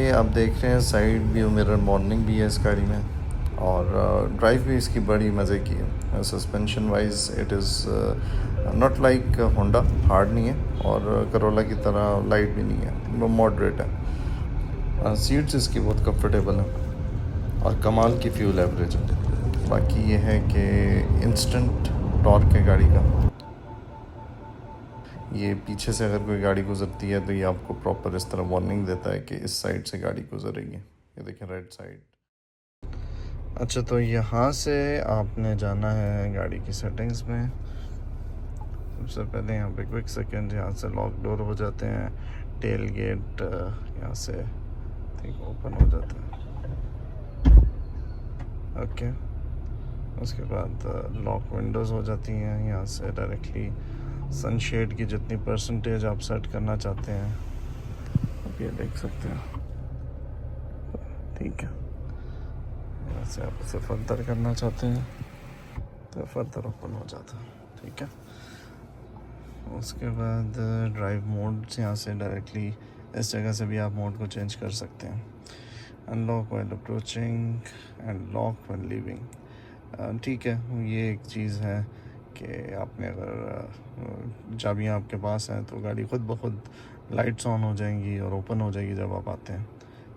ये आप देख रहे हैं साइड व्यू मिरर मॉर्निंग भी है इस गाड़ी में, और ड्राइव भी इसकी बड़ी मज़े की है। Suspension wise it is not like Honda, hard नहीं है, और करोला की तरह लाइट भी नहीं है, वो मॉडरेट है। सीट्स इसकी बहुत कंफर्टेबल हैं और कमाल की फ्यूल एवरेज है। बाकी ये है कि इंस्टेंट टॉर्क है गाड़ी का। ये पीछे से अगर कोई गाड़ी गुजरती है तो ये आपको प्रॉपर इस तरह वार्निंग देता है कि इस साइड से गाड़ी गुजर रही है। ये देखें, रेड साइड। अच्छा, तो यहाँ से आपने जाना है गाड़ी की सेटिंग्स में। सबसे पहले यहाँ पे क्विक सेकंड, यहाँ से लॉक डोर हो जाते हैं, टेल गेट यहाँ से ठीक ओपन हो जाता है। ओके, उसके बाद लॉक विंडोज़ हो जाती हैं। यहाँ से डायरेक्टली सनशेड की जितनी परसेंटेज आप सेट करना चाहते हैं आप ये देख सकते हैं। ठीक है, यहाँ से आप इसे फर्दर करना चाहते हैं तो फर्दर ओपन हो जाता है। ठीक है, उसके बाद ड्राइव मोड से यहाँ से डायरेक्टली इस जगह से भी आप मोड को चेंज कर सकते हैं। Unlock while approaching and lock when leaving. ठीक है, ये एक चीज़ है कि आपने अगर चाबियाँ आपके पास हैं तो गाड़ी खुद ब खुद लाइट्स ऑन हो जाएंगी और ओपन हो जाएगी जब आप आते हैं।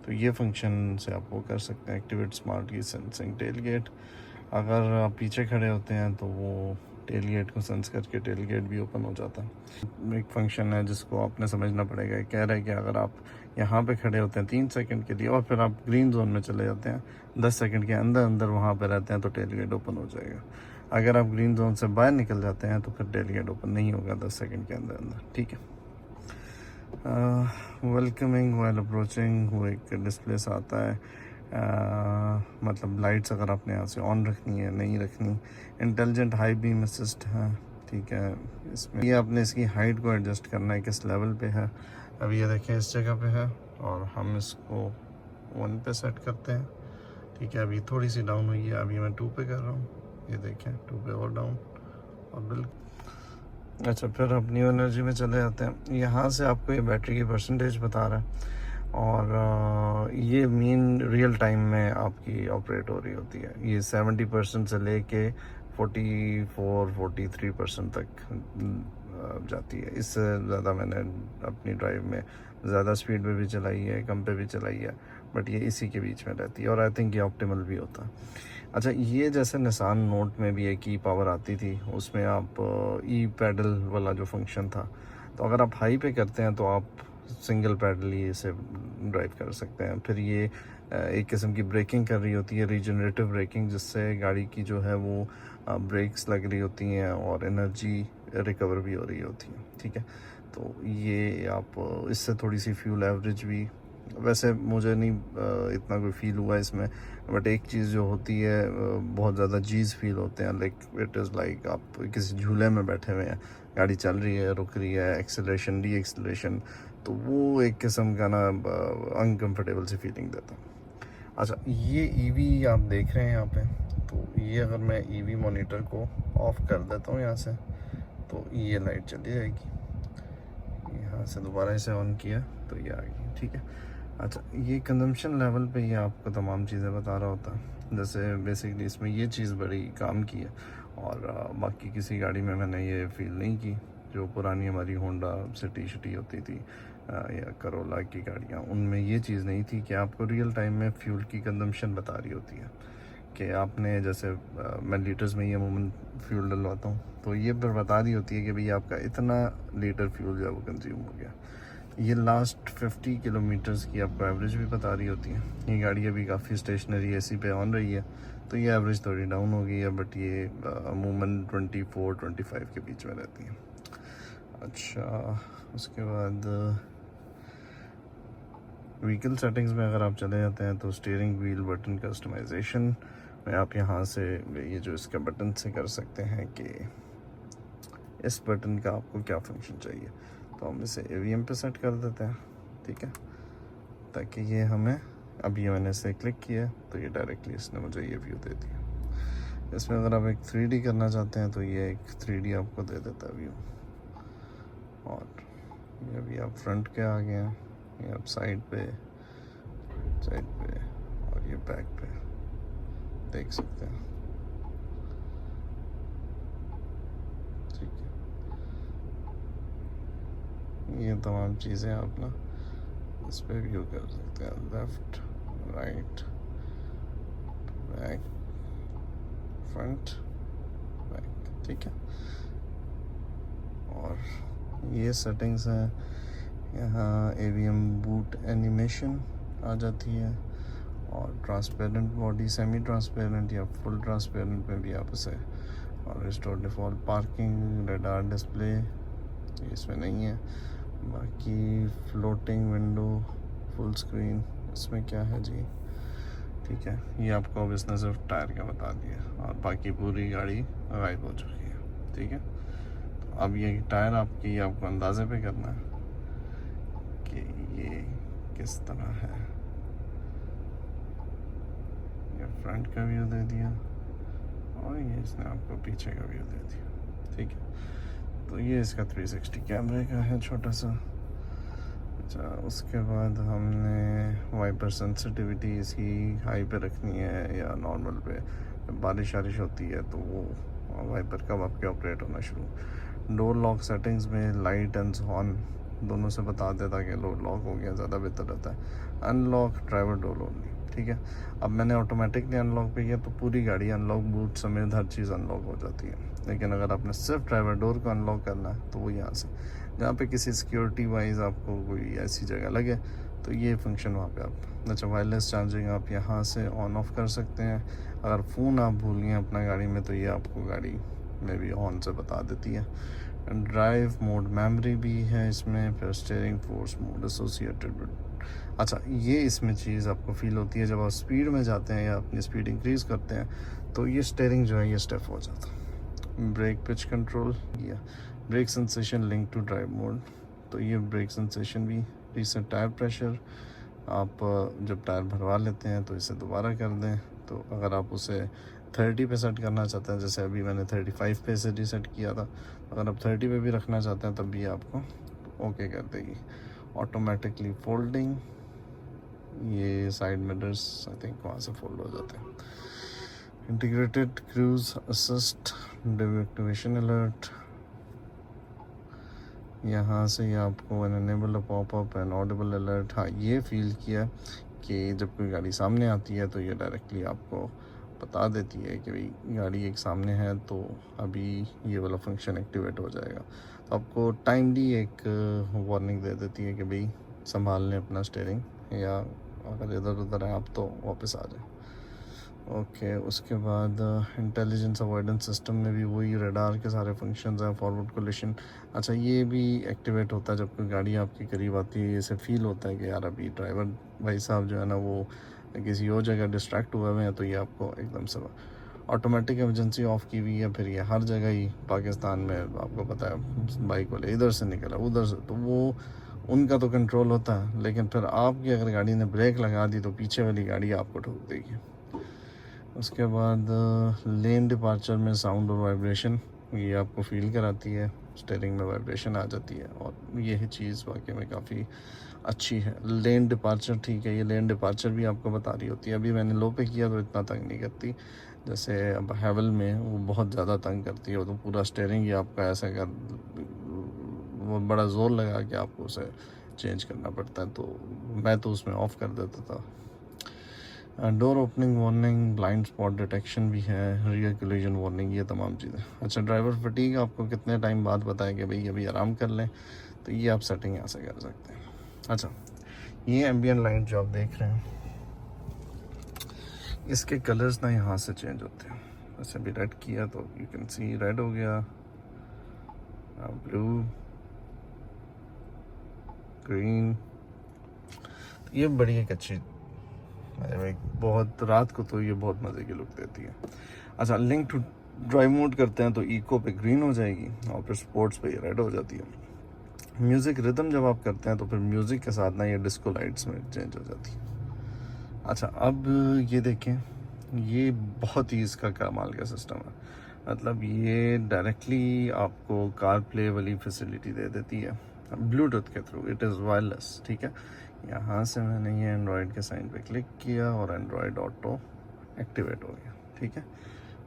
तो ये फंक्शन से आप वो कर सकते हैं, एक्टिवेट स्मार्ट की सेंसिंग टेल गेट। अगर आप पीछे खड़े होते हैं तो वो टेल गेट को सेंस करके टेल गेट भी ओपन हो जाता है। एक फंक्शन है जिसको आपने समझना पड़ेगा। कह रहा है कि अगर आप यहाँ पे खड़े होते हैं 3 सेकंड के लिए और फिर आप ग्रीन जोन में चले जाते हैं 10 सेकंड के अंदर अंदर वहाँ पे रहते हैं तो टेल गेट ओपन हो जाएगा। अगर आप ग्रीन जोन से बाहर निकल जाते हैं तो फिर टेल गेट ओपन नहीं होगा 10 सेकंड के अंदर अंदर। ठीक है, वेलकमिंग व्हाइल अप्रोचिंग वो एक डिस्प्ले से आता है। मतलब लाइट्स अगर आपने यहाँ से ऑन रखनी है नहीं रखनी। इंटेलिजेंट हाई बीम असिस्ट है। ठीक है, इसमें ये आपने इसकी हाइट को एडजस्ट करना है किस लेवल पे है। अभी ये देखें इस जगह पे है और हम इसको 1 पे सेट करते हैं। ठीक है, अभी थोड़ी सी डाउन हुई है, अभी मैं 2 पे कर रहा हूँ। ये देखें 2 पे और डाउन और बिल्कुल। अच्छा, फिर आप न्यू एनर्जी में चले जाते हैं। यहाँ से आपको ये बैटरी की परसेंटेज बता रहा है और ये मीन रियल टाइम में आपकी ऑपरेट हो रही होती है। ये 70% से लेके 44-43% तक जाती है। इससे ज़्यादा मैंने अपनी ड्राइव में ज़्यादा स्पीड पे भी चलाई है, कम पे भी चलाई है, बट ये इसी के बीच में रहती है और आई थिंक ये ऑप्टिमल भी होता है। अच्छा, ये जैसे निसान नोट में भी एक ई पावर आती थी, उसमें आप ई पैडल वाला जो फंक्शन था, तो अगर आप हाई पे करते हैं तो आप सिंगल पैडल ही इसे ड्राइव कर सकते हैं। फिर ये एक किस्म की ब्रेकिंग कर रही होती है, रीजनरेटिव ब्रेकिंग, जिससे गाड़ी की जो है वो ब्रेक्स लग रही होती हैं और एनर्जी रिकवर भी हो रही होती है। ठीक है, तो ये आप इससे थोड़ी सी फ्यूल एवरेज भी, वैसे मुझे नहीं इतना कोई फील हुआ इसमें, बट एक चीज़ जो होती है बहुत ज़्यादा जीज फील होते हैं। लाइक इट इज़ लाइक आप किसी झूले में बैठे हुए हैं, गाड़ी चल रही है, रुक रही है, एक्सेलरेशन डी एक्सेलरेशन, तो वो एक किस्म का ना अनकम्फर्टेबल सी फीलिंग देता है। अच्छा, ये ईवी आप देख रहे हैं यहाँ पे, तो ये अगर मैं ईवी मॉनिटर को ऑफ कर देता हूँ यहाँ से तो ये लाइट चली जाएगी। यहाँ से दोबारा इसे ऑन किया तो ये आ गई। ठीक है, अच्छा, ये कंजम्पशन लेवल पे ये आपको तमाम चीज़ें बता रहा होता है। जैसे बेसिकली इसमें ये चीज़ बड़ी काम की है और बाकी किसी गाड़ी में मैंने ये फील नहीं की। जो पुरानी हमारी होंडा सिटी शिटी होती थी या करोला की गाड़ियाँ, उनमें ये चीज़ नहीं थी कि आपको रियल टाइम में फ्यूल की कंजम्पशन बता रही होती है कि आपने जैसे मैं लीटर्स में ही अमूमन फ्यूल डलवाता हूँ, तो ये फिर बता रही होती है कि भाई आपका इतना लीटर फ्यूल जो है वो कंज्यूम हो गया। ये लास्ट 50 किलोमीटर्स की आपको एवरेज भी बता रही होती है। ये गाड़ी अभी काफ़ी स्टेशनरी एसी पे ऑन रही है तो ये एवरेज थोड़ी डाउन हो गई है, बट ये अमूमन 24-25 के बीच में रहती है। अच्छा, उसके बाद व्हीकल सेटिंग्स में अगर आप चले जाते हैं तो स्टीयरिंग व्हील बटन कस्टमाइजेशन में आप यहाँ से ये जो इसका बटन से कर सकते हैं कि इस बटन का आपको क्या फंक्शन चाहिए, तो हम इसे एवीएम पे सेट कर देते हैं। ठीक है, ताकि ये हमें, अब ये मैंने इसे क्लिक किया तो ये डायरेक्टली इसने मुझे ये व्यू दे दिया। इसमें अगर आप एक 3D करना चाहते हैं तो ये एक 3D आपको दे देता है व्यू। और ये अभी आप फ्रंट के आ गए हैं, ये आप साइड पे साइड पे और ये बैक पे देख सकते हैं। ठीक है, ये तमाम चीज़ें आप ना इस पर व्यू कर सकते हैं, left right back front back. ठीक है, और ये सेटिंग्स हैं। यहाँ AVM बूट एनिमेशन आ जाती है, और ट्रांसपेरेंट बॉडी, सेमी ट्रांसपेरेंट या फुल ट्रांसपेरेंट में भी आप इसे, और restore default parking, radar display ये इसमें नहीं है। बाकी फ्लोटिंग विंडो, फुल स्क्रीन इसमें क्या है जी। ठीक है, ये आपको अब इसने सिर्फ टायर का बता दिया, और बाकी पूरी गाड़ी गायब हो चुकी है। ठीक है, तो अब ये टायर आपकी आपको अंदाजे पे करना है कि ये किस तरह है। ये फ्रंट का व्यू दे दिया, और ये इसने आपको पीछे का व्यू दे दिया। ठीक है, तो ये इसका 360 कैमरे का है छोटा सा। अच्छा, उसके बाद हमने वाइपर सेंसिटिविटी इसकी हाई पे रखनी है या नॉर्मल पे। जब बारिश वारिश होती है तो वो वाइपर कब आपके ऑपरेट होना शुरू। डोर लॉक सेटिंग्स में लाइट एंड हॉर्न दोनों से बता देता कि डोर लॉक हो गया, ज़्यादा बेहतर रहता है। Unlock driver door only. ठीक है, अब मैंने ऑटोमेटिकली अनलॉक पे किया तो पूरी गाड़ी अनलॉक, बूट समेत हर चीज़ अनलॉक हो जाती है। लेकिन अगर आपने सिर्फ ड्राइवर डोर को अनलॉक करना है तो वो यहाँ से, जहाँ पे किसी सिक्योरिटी वाइज आपको कोई ऐसी जगह लगे तो ये फंक्शन वहाँ पे आप। अच्छा, वायरलेस चार्जिंग आप यहाँ से ऑन ऑफ कर सकते हैं। अगर फ़ोन आप भूल गए अपना गाड़ी में तो ये आपको गाड़ी में भी ऑन से बता देती है। ड्राइव मोड मेमोरी भी है इसमें, फिर steering force mode associated with. अच्छा, ये इसमें चीज़ आपको फील होती है जब आप स्पीड में जाते हैं या अपनी स्पीड इंक्रीज़ करते हैं तो ये स्टीयरिंग जो है ये स्टेप हो जाता है। ब्रेक पिच कंट्रोल या brake sensation link to drive mode, तो ये ब्रेक सेंसेशन भी। रीसेट टायर प्रेशर, आप जब टायर भरवा लेते हैं तो इसे दोबारा कर दें। तो अगर आप उसे 30 पे सेट करना चाहते हैं, जैसे अभी मैंने 35 पे से रीसेट किया था, अगर आप 30 पे भी रखना चाहते हैं तब भी आपको ओके कर देगी। ऑटोमेटिकली फोल्डिंग, ये साइड मिरर्स आई थिंक वहाँ से फोल्ड हो जाते हैं। Integrated cruise assist, deactivation alert, यहाँ से आपको enable popup and Audible alert. हाँ, ये फील किया कि जब कोई गाड़ी सामने आती है तो ये डायरेक्टली आपको बता देती है कि भाई गाड़ी एक सामने है, तो अभी ये वाला फंक्शन एक्टिवेट हो जाएगा। तो आपको टाइमली एक वार्निंग दे देती है कि भाई संभाल लें अपना स्टीयरिंग, या अगर इधर उधर है आप तो वापस आ जाए। ओके, उसके बाद इंटेलिजेंस अवॉइडेंस सिस्टम में भी वही रडार के सारे फंक्शंस हैं। फॉरवर्ड कोलिशन, अच्छा ये भी एक्टिवेट होता है जब कोई गाड़ी आपके करीब आती है। इसे फील होता है कि यार अभी ड्राइवर भाई साहब जो है ना वो किसी और जगह डिस्ट्रैक्ट हुए हुए हैं, तो ये आपको एकदम से ऑटोमेटिक इमरजेंसी ऑफ की हुई है। फिर ये हर जगह ही पाकिस्तान में आपको पता है बाइक वाले इधर से निकला उधर से, तो वो उनका तो कंट्रोल होता है, लेकिन फिर आपकी अगर गाड़ी ने ब्रेक लगा दी तो पीछे वाली गाड़ी आपको ठोक देगी। उसके बाद लेन डिपार्चर में साउंड और वाइब्रेशन ये आपको फील कराती है, स्टीयरिंग में वाइब्रेशन आ जाती है, और ये चीज़ वाकई में काफ़ी अच्छी है। लेन डिपार्चर, ठीक है, ये लेन डिपार्चर भी आपको बता रही होती है। अभी मैंने लो पे किया तो इतना तंग नहीं करती, जैसे अब हैवल में वो बहुत ज़्यादा तंग करती है, वो तो पूरा स्टीयरिंग ही आपका ऐसा कर, वो बड़ा ज़ोर लगा के आपको उसे चेंज करना पड़ता है, तो मैं तो उसमें ऑफ़ कर देता था। Door opening warning, blind spot detection भी है, रियर कोलिजन वार्निंग, ये तमाम चीज़ें। अच्छा, ड्राइवर फटीग आपको कितने टाइम बाद बताए कि भाई अभी आराम कर लें, तो ये आप सेटिंग यहाँ से कर सकते हैं। अच्छा, ये एम्बियंट लाइट जो आप देख रहे हैं इसके कलर्स ना यहाँ से चेंज होते हैं। जैसे अभी रेड किया तो यू कैन सी रेड हो गया, ब्लू, ग्रीन। ये बड़ी एक अच्छी, बहुत रात को तो ये बहुत मज़े की लुक देती है। अच्छा, लिंक टू ड्राइव मोड करते हैं तो इको पे ग्रीन हो जाएगी और फिर स्पोर्ट्स पे ये रेड हो जाती है। म्यूज़िक रिदम जब आप करते हैं तो फिर म्यूज़िक के साथ ना ये डिस्को लाइट्स में चेंज हो जाती है। अच्छा, अब ये देखें, ये बहुत ही इसका कमाल का सिस्टम है। मतलब ये डायरेक्टली आपको कार प्ले वाली फैसिलिटी दे देती है। ब्लूटूथ के थ्रू, इट इज़ वायरलेस, ठीक है। यहाँ से मैंने ये एंड्रॉयड के साइन पे क्लिक किया और एंड्रॉयड ऑटो एक्टिवेट हो गया, ठीक है।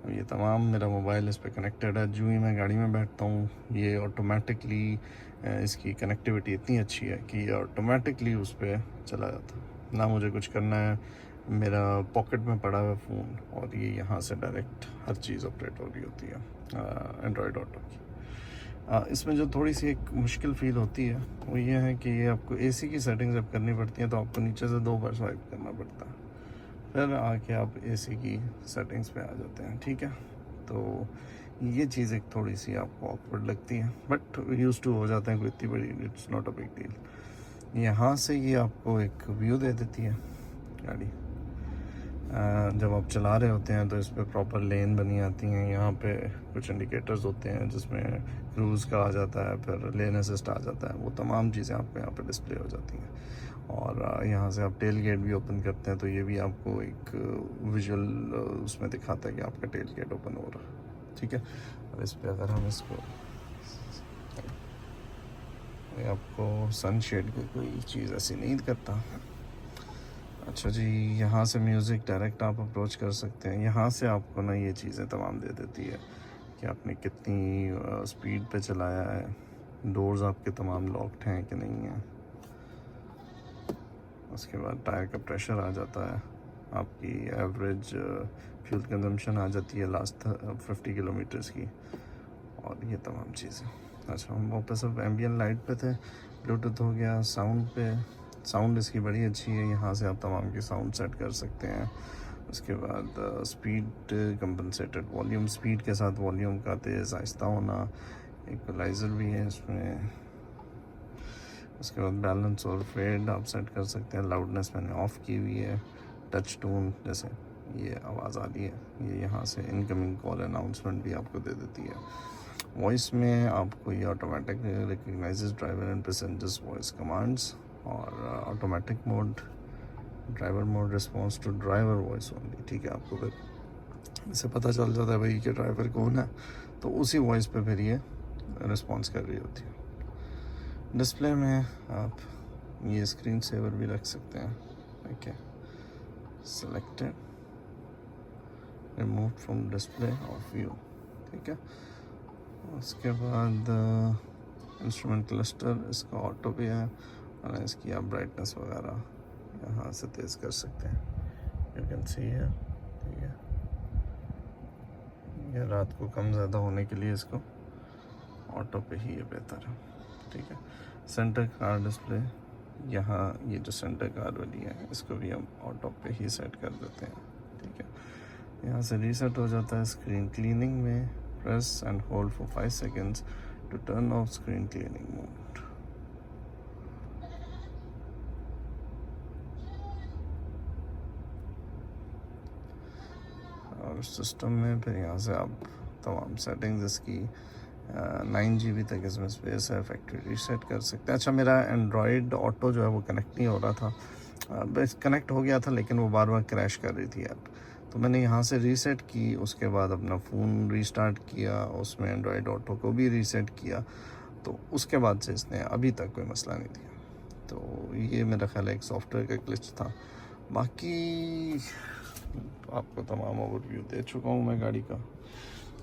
ये तमाम मेरा मोबाइल इस पे कनेक्टेड है। जो ही मैं गाड़ी में बैठता हूँ ये ऑटोमेटिकली, इसकी कनेक्टिविटी इतनी अच्छी है कि ये ऑटोमेटिकली उस पर चला जाता है, ना मुझे कुछ करना है। मेरा पॉकेट में पड़ा हुआ फ़ोन और ये यहाँ से डायरेक्ट हर चीज़ ऑपरेट हो रही होती है एंड्रॉयड ऑटो की। इसमें जो थोड़ी सी एक मुश्किल फ़ील होती है वो ये है कि ये आपको एसी की सेटिंग जब करनी पड़ती है तो आपको नीचे से 2 बार स्वाइप करना पड़ता है, फिर आके आप एसी की सेटिंग्स पे आ जाते हैं, ठीक है। तो ये चीज़ एक थोड़ी सी आपको ऑकवर्ड लगती है, बट यूज़ टू हो जाते हैं, कोई इतनी बड़ी, it's not a big deal. यहाँ से ये आपको एक व्यू दे देती है गाड़ी। जब आप चला रहे होते हैं तो इस पर प्रॉपर लेन बनी आती हैं, यहाँ पे कुछ इंडिकेटर्स होते हैं जिसमें क्रूज़ का आ जाता है, फिर लेन असिस्ट आ जाता है, वो तमाम चीज़ें आपको यहाँ पे डिस्प्ले हो जाती हैं। और यहाँ से आप टेल गेट भी ओपन करते हैं तो ये भी आपको एक विजुअल उसमें दिखाता है कि आपका टेल गेट ओपन हो रहा है, ठीक है। और इस पर अगर हम इसको, आपको सनशेड की कोई चीज़ ऐसी नहीं करता। अच्छा जी, यहाँ से म्यूज़िक डायरेक्ट आप अप्रोच कर सकते हैं। यहाँ से आपको ना ये चीज़ें तमाम दे देती है कि आपने कितनी स्पीड पे चलाया है, डोर्स आपके तमाम लॉक्ड हैं कि नहीं हैं। उसके बाद टायर का प्रेशर आ जाता है, आपकी एवरेज फ्यूल कंजम्पशन आ जाती है लास्ट 50 किलोमीटर्स की, और ये तमाम चीज़ें। अच्छा, हम वापस अब एम्बियंट लाइट पे थे, ब्लूटूथ हो गया। साउंड पे, साउंड इसकी बड़ी अच्छी है, यहाँ से आप तमाम की साउंड सेट कर सकते हैं। उसके बाद स्पीड कंपनसेटेड वॉल्यूम, स्पीड के साथ वॉल्यूम का तेज़ आहिस्ता होना, इक्वलाइज़र भी है इसमें। उसके बाद बैलेंस और फेड आप सेट कर सकते हैं। लाउडनेस मैंने ऑफ़ की हुई है। टच टोन, जैसे ये आवाज़ आ रही है, ये यहाँ से इनकमिंग कॉल अनाउंसमेंट भी आपको दे देती है। वॉइस में आपको ये automatic recognises driver and passengers voice commands, और automatic mode, driver mode response to driver voice only, ठीक है। आपको फिर इससे पता चल जाता है भाई कि ड्राइवर कौन है, तो उसी वॉइस पे फिर ये रिस्पॉन्स कर रही होती है। डिस्प्ले में आप ये स्क्रीन सेवर भी रख सकते हैं, ठीक है। Selected, remove from display of view, ठीक है। उसके बाद इंस्ट्रूमेंट क्लस्टर, इसका ऑटो भी है, और इसकी आप ब्राइटनेस वगैरह यहाँ से तेज़ कर सकते हैं। यू कैन सी है, ठीक है। ये रात को कम ज़्यादा होने के लिए इसको ऑटो पे ही ये बेहतर है, ठीक है। सेंटर कार डिस्प्ले, यहाँ ये जो सेंटर कार वाली है इसको भी हम ऑटो पे ही सेट कर देते हैं, ठीक है। यहाँ से रीसेट हो जाता है। स्क्रीन क्लीनिंग में press and hold for 5 seconds to turn off screen cleaning mode. और सिस्टम में फिर यहाँ से आप तमाम सेटिंग्स, इसकी 9 GB तक इसमें स्पेस है, फैक्ट्री रीसेट कर सकते हैं। अच्छा, मेरा एंड्रॉयड ऑटो जो है वो कनेक्ट नहीं हो रहा था, बस कनेक्ट हो गया था लेकिन वो बार बार क्रैश कर रही थी ऐप, तो मैंने यहाँ से रीसेट की। उसके बाद अपना फ़ोन रीस्टार्ट किया, उसमें एंड्रॉयड ऑटो को भी रीसेट किया, तो उसके बाद से इसने अभी तक कोई मसला नहीं दिया। तो ये मेरा ख्याल है एक सॉफ्टवेयर का ग्लिच था। बाकी आपको तमाम ओवरव्यू दे चुका हूँ मैं गाड़ी का।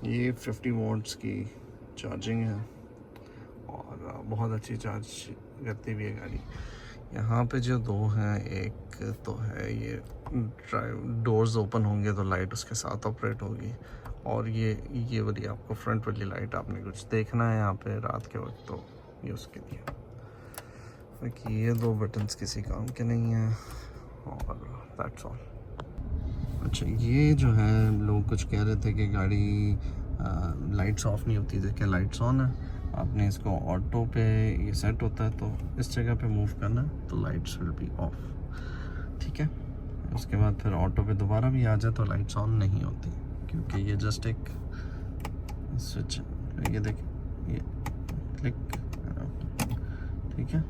ये 50 वोल्ट्स की चार्जिंग है और बहुत अच्छी चार्ज करती भी है गाड़ी। यहाँ पे जो दो हैं, एक तो है ये डोर्स ओपन होंगे तो लाइट उसके साथ ऑपरेट होगी, और ये वाली आपको फ्रंट वाली लाइट, आपने कुछ देखना है यहाँ पे रात के वक्त तो ये उसके लिए। बाकी ये दो बटन्स किसी काम के नहीं हैं, और दैट्स ऑल। अच्छा, ये जो है लोग कुछ कह रहे थे कि गाड़ी लाइट्स ऑफ नहीं होती, देखिए लाइट्स ऑन है। आपने इसको ऑटो पे ये सेट होता है, तो इस जगह पे मूव करना तो लाइट्स विल बी ऑफ, ठीक है। उसके बाद फिर ऑटो पे दोबारा भी आ जाए तो लाइट्स ऑन नहीं होती, क्योंकि ये जस्ट एक स्विच है। ये देखिए, ये क्लिक, ठीक है।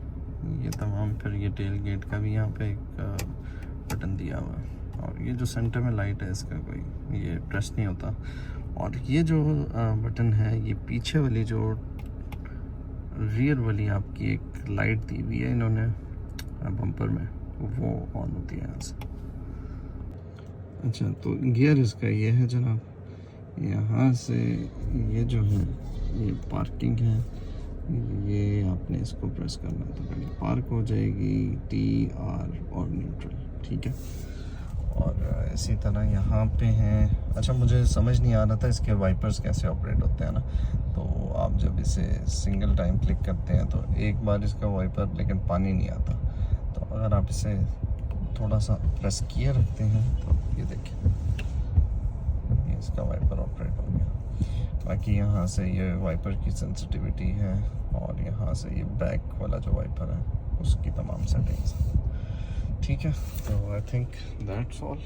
ये तमाम, फिर ये टेल गेट का भी यहाँ पे एक बटन दिया हुआ है, और ये जो सेंटर में लाइट है इसका कोई ये प्रेस नहीं होता। और ये जो बटन है, ये पीछे वाली जो रियर वाली आपकी एक लाइट दी हुई है इन्होंने बम्पर में, वो ऑन होती है यहाँ से। अच्छा, तो गियर इसका ये है जनाब, यहाँ से ये जो है ये पार्किंग है, ये आपने इसको प्रेस करना है तो गाड़ी पार्क हो जाएगी, TR और न्यूट्रल, ठीक है। और इसी तरह यहाँ पे हैं, अच्छा मुझे समझ नहीं आ रहा था इसके वाइपर्स कैसे ऑपरेट होते हैं ना, तो आप जब इसे सिंगल टाइम क्लिक करते हैं तो एक बार इसका वाइपर लेकिन पानी नहीं आता, तो अगर आप इसे थोड़ा सा प्रेस किए रखते हैं तो ये देखिए ये इसका वाइपर ऑपरेट हो गया। बाकी यहाँ से ये वाइपर की सेंसिटिविटी है और यहाँ से ये बैक वाला जो वाइपर है उसकी तमाम सेटिंग्स, ठीक है। तो आई थिंक दैट्स ऑल।